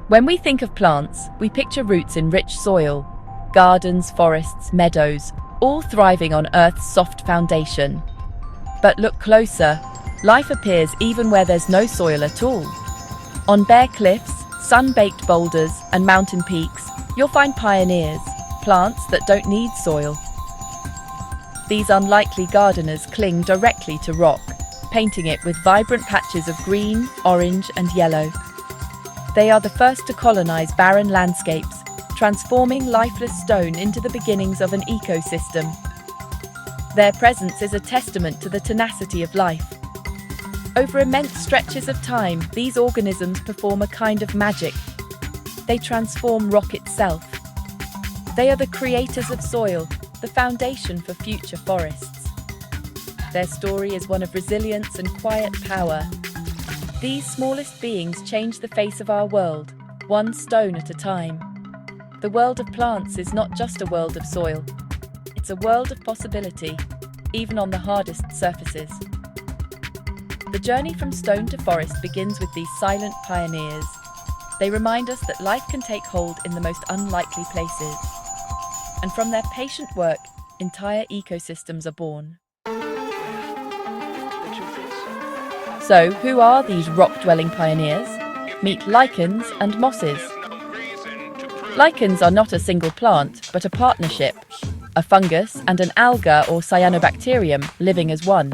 When we think of plants, we picture roots in rich soil, gardens, forests, meadows, all thriving on Earth's soft foundation. But look closer, life appears even where there's no soil at all. On bare cliffs, sun-baked boulders, and mountain peaks, you'll find pioneers, plants that don't need soil. These unlikely gardeners cling directly to rock, painting it with vibrant patches of green, orange, and yellow. They are the first to colonize barren landscapes, transforming lifeless stone into the beginnings of an ecosystem. Their presence is a testament to the tenacity of life. Over immense stretches of time, these organisms perform a kind of magic. They transform rock itself. They are the creators of soil, the foundation for future forests. Their story is one of resilience and quiet power. These smallest beings change the face of our world, one stone at a time. The world of plants is not just a world of soil. It's a world of possibility, even on the hardest surfaces. The journey from stone to forest begins with these silent pioneers. They remind us that life can take hold in the most unlikely places. And from their patient work, entire ecosystems are born. So, who are these rock-dwelling pioneers? Meet lichens and mosses. Lichens are not a single plant, but a partnership, a fungus and an alga or cyanobacterium living as one.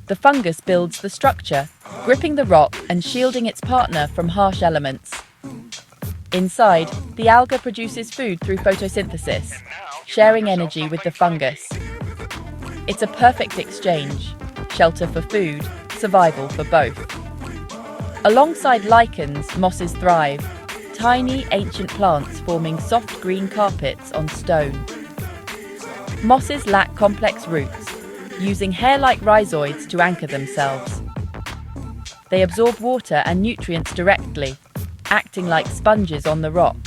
The fungus builds the structure, gripping the rock and shielding its partner from harsh elements. Inside, the alga produces food through photosynthesis, sharing energy with the fungus. It's a perfect exchange, shelter for food, survival for both. Alongside lichens, mosses thrive, tiny ancient plants forming soft green carpets on stone. Mosses lack complex roots, using hair-like rhizoids to anchor themselves. They absorb water and nutrients directly, acting like sponges on the rock.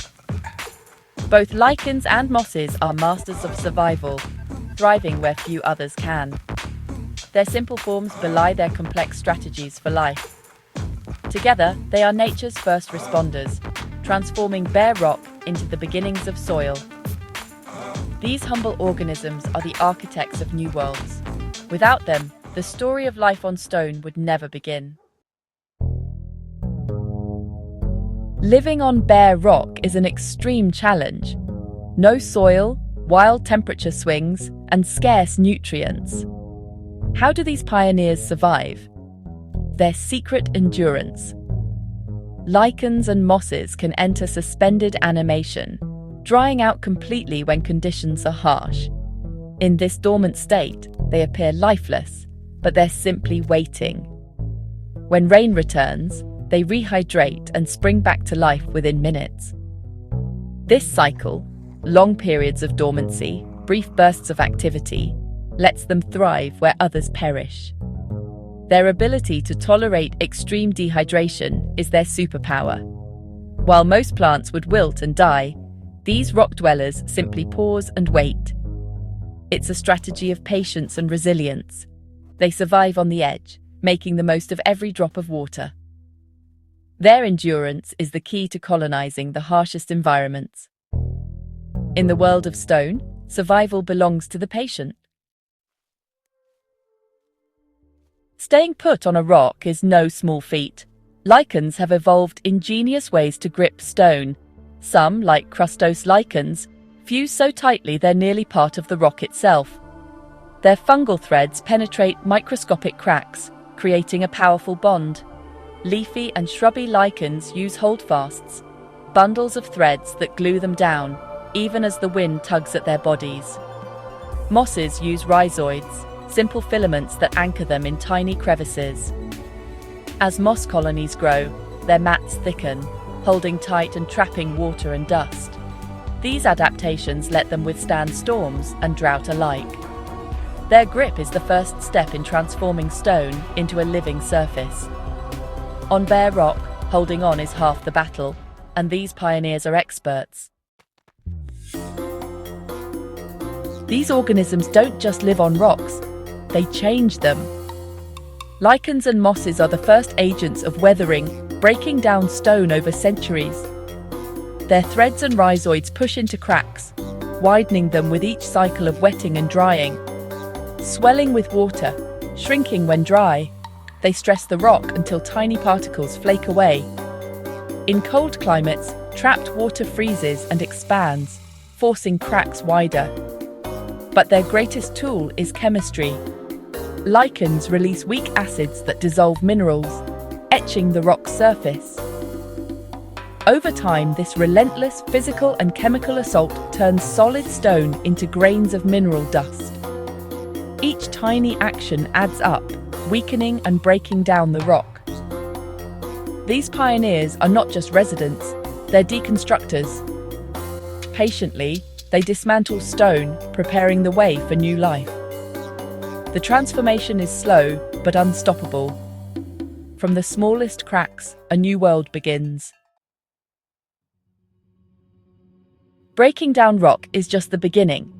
Both lichens and mosses are masters of survival, thriving where few others can. Their simple forms belie their complex strategies for life. Together, they are nature's first responders, transforming bare rock into the beginnings of soil. These humble organisms are the architects of new worlds. Without them, the story of life on stone would never begin. Living on bare rock is an extreme challenge. No soil, wild temperature swings, and scarce nutrients. How do these pioneers survive? Their secret endurance. Lichens and mosses can enter suspended animation, drying out completely when conditions are harsh. In this dormant state, they appear lifeless, but they're simply waiting. When rain returns, they rehydrate and spring back to life within minutes. This cycle, long periods of dormancy, brief bursts of activity, lets them thrive where others perish. Their ability to tolerate extreme dehydration is their superpower. While most plants would wilt and die, these rock dwellers simply pause and wait. It's a strategy of patience and resilience. They survive on the edge, making the most of every drop of water. Their endurance is the key to colonizing the harshest environments. In the world of stone, survival belongs to the patient. Staying put on a rock is no small feat. Lichens have evolved ingenious ways to grip stone. Some, like crustose lichens, fuse so tightly they're nearly part of the rock itself. Their fungal threads penetrate microscopic cracks, creating a powerful bond. Leafy and shrubby lichens use holdfasts, bundles of threads that glue them down, even as the wind tugs at their bodies. Mosses use rhizoids, simple filaments that anchor them in tiny crevices. As moss colonies grow, their mats thicken, holding tight and trapping water and dust. These adaptations let them withstand storms and drought alike. Their grip is the first step in transforming stone into a living surface. On bare rock, holding on is half the battle, and these pioneers are experts. These organisms don't just live on rocks, they change them. Lichens and mosses are the first agents of weathering, breaking down stone over centuries. Their threads and rhizoids push into cracks, widening them with each cycle of wetting and drying. Swelling with water, shrinking when dry, they stress the rock until tiny particles flake away. In cold climates, trapped water freezes and expands, forcing cracks wider. But their greatest tool is chemistry. Lichens release weak acids that dissolve minerals, etching the rock's surface. Over time, this relentless physical and chemical assault turns solid stone into grains of mineral dust. Each tiny action adds up, weakening and breaking down the rock. These pioneers are not just residents, they're deconstructors. Patiently, they dismantle stone, preparing the way for new life. The transformation is slow but unstoppable. From the smallest cracks, a new world begins. Breaking down rock is just the beginning.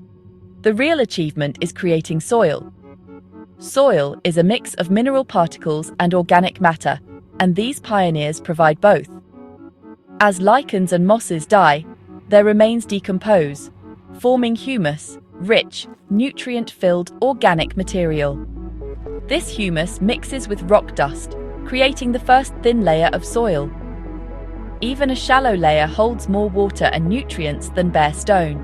The real achievement is creating soil. Soil is a mix of mineral particles and organic matter, and these pioneers provide both. As lichens and mosses die, their remains decompose, forming humus, rich, nutrient-filled organic material. This humus mixes with rock dust, creating the first thin layer of soil. Even a shallow layer holds more water and nutrients than bare stone.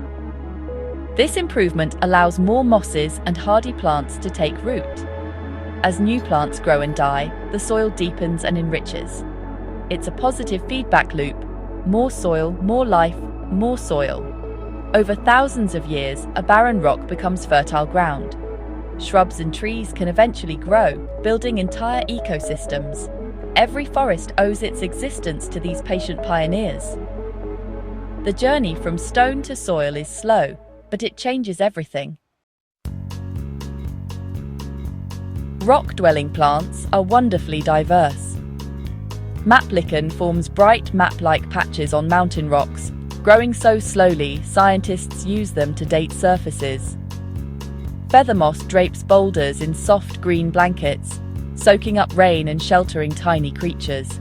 This improvement allows more mosses and hardy plants to take root. As new plants grow and die, the soil deepens and enriches. It's a positive feedback loop. More soil, more life, more soil. Over thousands of years, a barren rock becomes fertile ground. Shrubs and trees can eventually grow, building entire ecosystems. Every forest owes its existence to these patient pioneers. The journey from stone to soil is slow, but it changes everything. Rock-dwelling plants are wonderfully diverse. Map lichen forms bright map-like patches on mountain rocks. Growing so slowly, scientists use them to date surfaces. Feather moss drapes boulders in soft green blankets, soaking up rain and sheltering tiny creatures.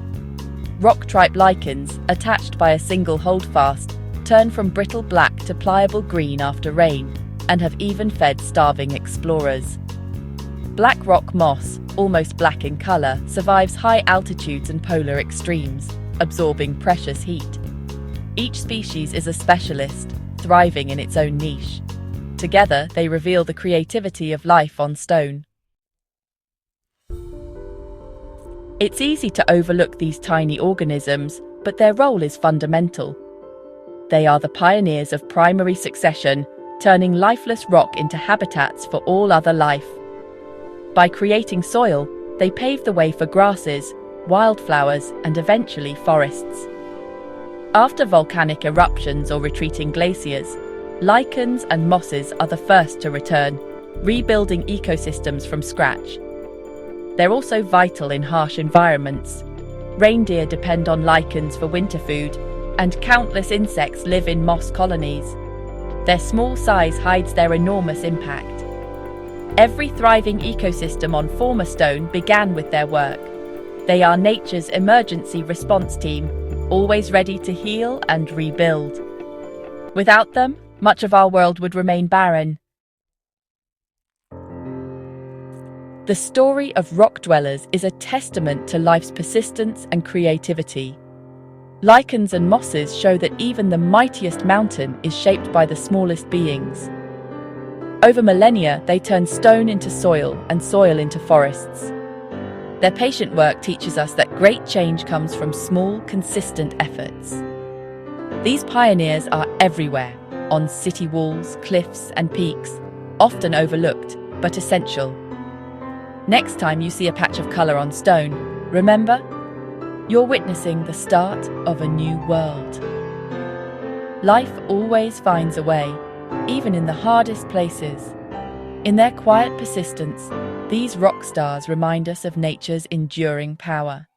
Rock-tripe lichens, attached by a single holdfast, turn from brittle black to pliable green after rain, and have even fed starving explorers. Black rock moss, almost black in colour, survives high altitudes and polar extremes, absorbing precious heat. Each species is a specialist, thriving in its own niche. Together, they reveal the creativity of life on stone. It's easy to overlook these tiny organisms, but their role is fundamental. They are the pioneers of primary succession, turning lifeless rock into habitats for all other life. By creating soil, they pave the way for grasses, wildflowers, and eventually forests. After volcanic eruptions or retreating glaciers, lichens and mosses are the first to return, rebuilding ecosystems from scratch. They're also vital in harsh environments. Reindeer depend on lichens for winter food, and countless insects live in moss colonies. Their small size hides their enormous impact. Every thriving ecosystem on former stone began with their work. They are nature's emergency response team, always ready to heal and rebuild. Without them, much of our world would remain barren. The story of rock dwellers is a testament to life's persistence and creativity. Lichens and mosses show that even the mightiest mountain is shaped by the smallest beings. Over millennia, they turn stone into soil and soil into forests. Their patient work teaches us that great change comes from small, consistent efforts. These pioneers are everywhere, on city walls, cliffs, and peaks, often overlooked, but essential. Next time you see a patch of colour on stone, remember, you're witnessing the start of a new world. Life always finds a way, even in the hardest places. In their quiet persistence, these rock stars remind us of nature's enduring power.